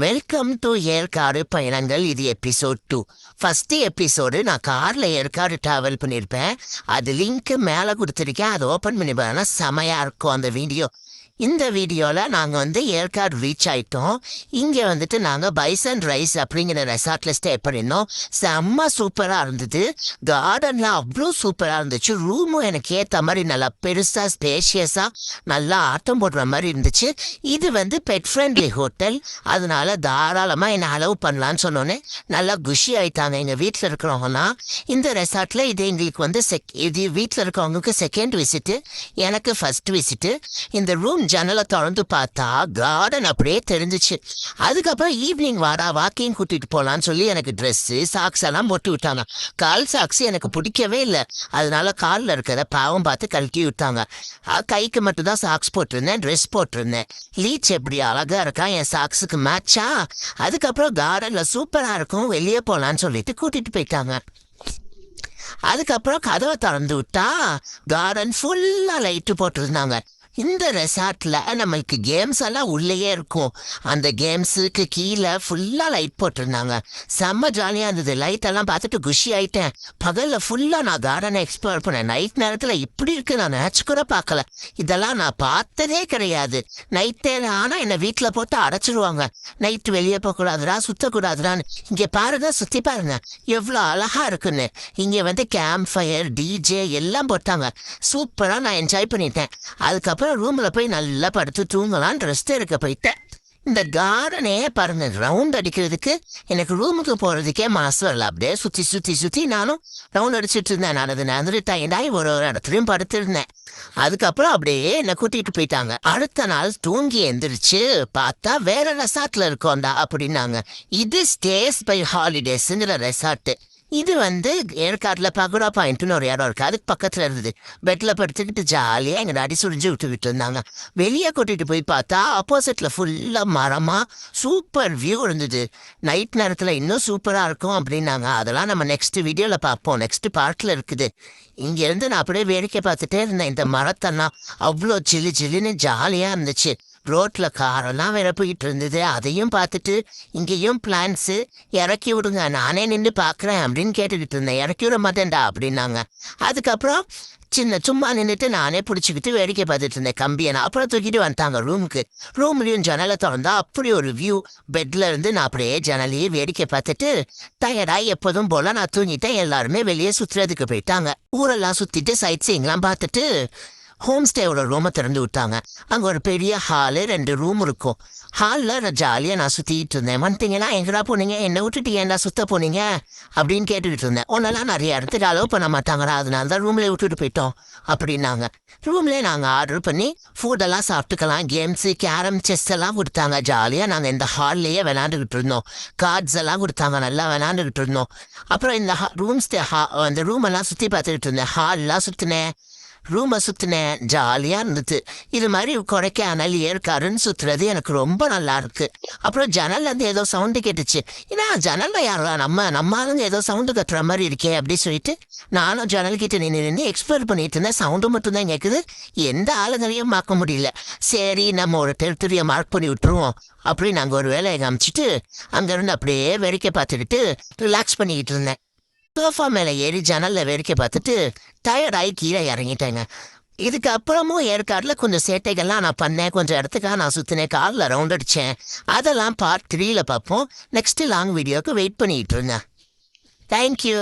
Welcome to Yercaud பயணங்கள். இது episode 2. First episode நான் கார்ல ஏற்காடு டிராவல் பண்ணியிருப்பேன். அது லிங்க் மேலே கொடுத்துருக்கேன். அதை ஓப்பன் பண்ணி பாருன்னா செமையா இருக்கும் அந்த வீடியோ. இந்த வீடியோவில் நாங்கள் ஏற்காடு ரீச் ஆகிட்டோம். இங்கே நாங்கள் பைசன் ரைஸ் அப்படிங்கிற ரெசார்ட்டில் ஸ்டே பண்ணியிருந்தோம். செம்ம சூப்பராக இருந்தது. கார்டன்லாம் அவ்வளோ சூப்பராக இருந்துச்சு. ரூமும் எனக்கு ஏற்ற மாதிரி நல்லா பெருசாக ஸ்பேஷியஸாக நல்லா ஆட்டம் போடுற மாதிரி இருந்துச்சு. இது பெட் ஃப்ரெண்ட்லி ஹோட்டல், அதனால தாராளமாக என்னை அலோவ் பண்ணலான்னு சொன்னோன்னே நல்லா குஷி ஆயிட்டாங்க எங்கள் வீட்டில் இருக்கிறவங்கன்னா. இந்த ரெசார்ட்டில் இது எங்களுக்கு இது வீட்டில் இருக்கிறவங்களுக்கு செகண்ட் விசிட்டு, எனக்கு ஃபர்ஸ்ட் விசிட்டு. இந்த ரூம் ஜன்னலை திறந்து பார்த்தா கார்டன் அப்படியே தெரிஞ்சிச்சு. அதுக்கப்புறம் ஈவினிங் வாக்கிங் கூட்டிட்டு போகலான்னு சொல்லி எனக்கு ட்ரெஸ்ஸு சாக்ஸ் எல்லாம் போட்டு விட்டாங்க. கால் சாக்ஸ் எனக்கு பிடிக்கவே இல்லை, அதனால காலில் இருக்கிறத பாவம் பார்த்து கழட்டி விட்டாங்க. கைக்கு மட்டும்தான் சாக்ஸ் போட்டிருந்தேன், ட்ரெஸ் போட்டிருந்தேன். லீச் எப்படி அழகா இருக்கா, என் சாக்ஸுக்கு மேட்சா. அதுக்கப்புறம் கார்டன்ல சூப்பரா இருக்கும், வெளியே போகலான்னு சொல்லிட்டு கூட்டிட்டு போயிட்டாங்க. அதுக்கப்புறம் கதவை திறந்து விட்டா கார்டன் ஃபுல்லா லைட்டு போட்டிருந்தாங்க. இந்த ரெசார்ட்ல நம்மளுக்கு கேம்ஸ் எல்லாம் உள்ளேயே இருக்கும். அந்த கேம்ஸுக்கு கீழே ஃபுல்லா லைட் போட்டிருந்தாங்க. செம்ம ஜாலியா இருந்தது. லைட் எல்லாம் பார்த்துட்டு குஷி ஆயிட்டேன். பகல்ல ஃபுல்லா நான் கார்டனை எக்ஸ்ப்ளோர் பண்ணேன். நைட் நேரத்துல இப்படி இருக்கு நான் நினைச்சு கூட பார்க்கல. இதெல்லாம் நான் பார்த்ததே கிடையாது. நைட் நேரம் ஆனா என்னை வீட்டுல போட்டு அடைச்சிருவாங்க. நைட்டு வெளியே போக கூடாதுடா, சுத்தக்கூடாதுடான்னு. இங்க பாருங்க, சுத்தி பாருங்க எவ்வளவு அழகா இருக்குன்னு. இங்க கேம்ப் ஃபயர், டிஜே எல்லாம் போட்டாங்க. சூப்பரா நான் என்ஜாய் பண்ணிட்டேன். அதுக்கப்புறம் ரூம்ல போய் நல்லா படுத்து தூங்கலாம் ரெஸ்ட் எடுக்க போயிட்டேன். இந்த கார்டனே பாருங்க, ரவுண்ட் அடிக்கிறதுக்கு எனக்கு ரூமுக்கு போறதுக்கே மனசு வரல. அப்படியே சுத்தி நானும் ரவுண்ட் அடிச்சுட்டு இருந்தேன். நான் அது டயர்டாகி ஒரு இடத்துலையும் படுத்திருந்தேன். அதுக்கப்புறம் அப்படியே என்னை கூட்டிட்டு போயிட்டாங்க. அடுத்த நாள் தூங்கி எந்திரிச்சு பார்த்தா வேற ரெசார்ட்ல இருக்கோம்டா அப்படின்னாங்க. இது ஸ்டேஸ் பை ஹாலிடேஸ்ங்கிற ரெசார்ட். இது ஏற்காட்டில் பகுடா பாயிண்ட்னு ஒரு இடம் இருக்கு, அதுக்கு பக்கத்துல இருந்தது. பெட்ல படுத்துக்கிட்டு ஜாலியா எங்க டாடி சுரிஞ்சு விட்டு இருந்தாங்க. வெளியே கூட்டிட்டு போய் பார்த்தா ஆப்போசிட்ல ஃபுல்லா மரமா சூப்பர் வியூ இருந்தது. நைட் நேரத்துல இன்னும் சூப்பரா இருக்கும் அப்படின்னாங்க. அதெல்லாம் நம்ம நெக்ஸ்ட் வீடியோல பார்ப்போம், நெக்ஸ்ட் பார்ட்ல இருக்குது. இங்க இருந்து நான் அப்படியே வேடிக்கை பார்த்துட்டே இருந்தேன். இந்த மரத்தெல்லாம் அவ்வளோ சில்லுன்னு ஜாலியா இருந்துச்சு. ரோட்ல காரெல்லாம் வேற போயிட்டு இருந்தது. அதையும் பார்த்துட்டு இங்கேயும் பிளான்ஸு இறக்கி விடுங்க, நானே நின்று பார்க்குறேன் அப்படின்னு கேட்டுக்கிட்டு இருந்தேன். இறக்கி விட மாட்டேன்டா அப்படின்னாங்க. அதுக்கப்புறம் சும்மா நின்றுட்டு நானே பிடிச்சிக்கிட்டு வேடிக்கை பார்த்துட்டு இருந்தேன் கம்பியை. அப்புறம் தூக்கிட்டு வந்துட்டாங்க ரூமுக்கு. ரூம்லையும் ஜன்னலை திறந்தா அப்படி ஒரு வியூ. பெட்ல இருந்து நான் அப்படியே ஜன்னலையே வேடிக்கை பார்த்துட்டு டயர்டாக எப்போதும் போல நான் தூங்கிட்டேன். எல்லாருமே வெளியே சுற்றுறதுக்கு போயிட்டாங்க. ஊரெல்லாம் சுற்றிட்டு சைட் சீயிங்லாம் பார்த்துட்டு ஹோம் ஸ்டேவோட ரூமை திறந்து விட்டாங்க. அங்கே ஒரு பெரிய ஹாலு, 2 ரூம் இருக்கும். ஹாலில் ஜாலியாக நான் சுற்றிட்டு இருந்தேன். வந்துட்டீங்கன்னா எங்கடா போனீங்க, என்னை விட்டுட்டு ஏன்டா சுத்த போனீங்க அப்படின்னு கேட்டுக்கிட்டு இருந்தேன். ஒன்னெல்லாம் நிறைய இடத்துக்கு அலோவ் பண்ண மாட்டாங்கடா, அதனால தான் ரூம்லேயே விட்டுட்டு போயிட்டோம் அப்படின்னாங்க. ரூம்லேயே நாங்கள் ஆர்டர் பண்ணி ஃபுட்டெல்லாம் சாப்பிட்டுக்கலாம். கேம்ஸு, கேரம், செஸ் எல்லாம் கொடுத்தாங்க. ஜாலியாக நாங்கள் இந்த ஹால்லேயே விளாண்டுக்கிட்டு இருந்தோம். கார்ட்ஸ் எல்லாம் கொடுத்தாங்க, நல்லா விளாண்டுக்கிட்டு இருந்தோம். அப்புறம் இந்த அந்த ரூமெல்லாம் சுற்றி பார்த்துக்கிட்டு இருந்தேன். ஹால்லாம் சுற்றினேன், ரூமை சுற்றினேன், ஜாலியாக இருந்தது. இது மாதிரி கொடைக்கானல் ஏற்காடுன்னு சுற்றுறது எனக்கு ரொம்ப நல்லா இருக்கு. அப்புறம் ஜன்னல்லேருந்து ஏதோ சவுண்டு கேட்டுச்சு. ஏன்னா ஜன்னலில் யாரா நம்ம ஆளுங்க ஏதோ சவுண்டு கட்டுற மாதிரி இருக்கே அப்படி சொல்லிட்டு நானும் ஜன்னல் கிட்ட நின்று எக்ஸ்ப்ளோர் பண்ணிட்டு இருந்தேன். சவுண்டு மட்டும்தான் கேட்குது, எந்த ஆளுங்களையும் பார்க்க முடியல. சரி, நம்ம ஒரு டெரிட்டரியை மார்க் பண்ணி விட்டுருவோம் அப்படின்னு நாங்கள் ஒரு வேலையை காமிச்சிட்டு அங்கேருந்து அப்படியே வேடிக்கை பார்த்துக்கிட்டு ரிலாக்ஸ் பண்ணிக்கிட்டு இருந்தேன். சோஃபா மேலே ஏறி ஜன்னலில் வேடிக்கை பார்த்துட்டு டயர்டாகி கீழே இறங்கிட்டேங்க. இதுக்கப்புறமும் ஏற்காட்டில் கொஞ்சம் சேட்டைகள்லாம் நான் பண்ணேன். கொஞ்சம் இடத்துக்காக நான் சுற்றினேன், காரில் ரவுண்ட் அடித்தேன். அதெல்லாம் பார்ட் 3ல பார்ப்போம். நெக்ஸ்ட் லாங் வீடியோவுக்கு வெயிட் பண்ணிகிட்டு இருந்தேன். தேங்க்யூ.